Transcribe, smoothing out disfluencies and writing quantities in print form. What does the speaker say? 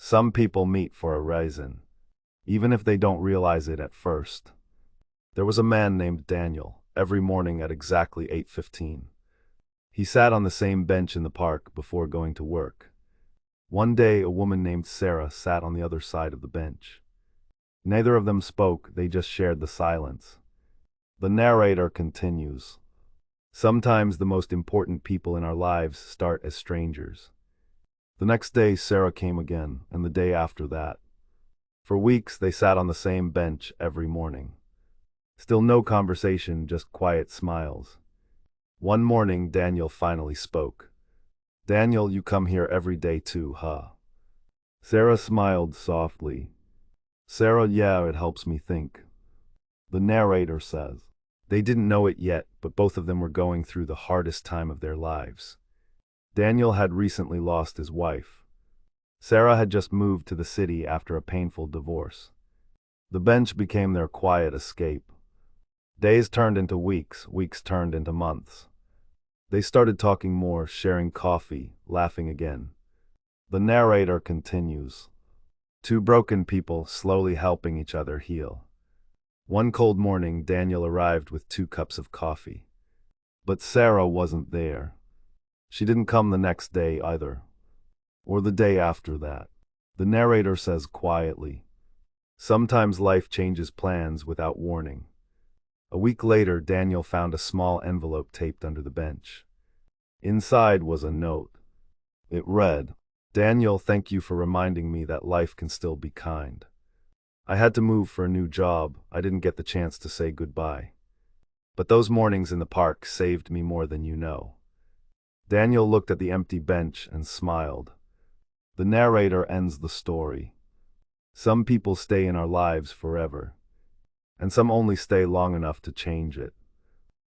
Some people meet for a reason, even if they don't realize it at first. There was a man named Daniel, every morning at exactly 8:15. He sat on the same bench in the park before going to work. One day, a woman named Sarah sat on the other side of the bench. Neither of them spoke, they just shared the silence. The narrator continues. Sometimes the most important people in our lives start as strangers. The next day, Sarah came again, and the day after that. For weeks, they sat on the same bench every morning. Still no conversation, just quiet smiles. One morning, Daniel finally spoke. "Daniel, you come here every day too, huh?" Sarah smiled softly. "Sarah, yeah, it helps me think." The narrator says. They didn't know it yet, but both of them were going through the hardest time of their lives. Daniel had recently lost his wife. Sarah had just moved to the city after a painful divorce. The bench became their quiet escape. Days turned into weeks, weeks turned into months. They started talking more, sharing coffee, laughing again. The narrator continues. Two broken people slowly helping each other heal. One cold morning, Daniel arrived with 2 cups of coffee. But Sarah wasn't there. She didn't come the next day either. Or the day after that. The narrator says quietly. Sometimes life changes plans without warning. A week later, Daniel found a small envelope taped under the bench. Inside was a note. It read, "Daniel, thank you for reminding me that life can still be kind. I had to move for a new job. I didn't get the chance to say goodbye. But those mornings in the park saved me more than you know." Daniel looked at the empty bench and smiled. The narrator ends the story. Some people stay in our lives forever, and some only stay long enough to change it.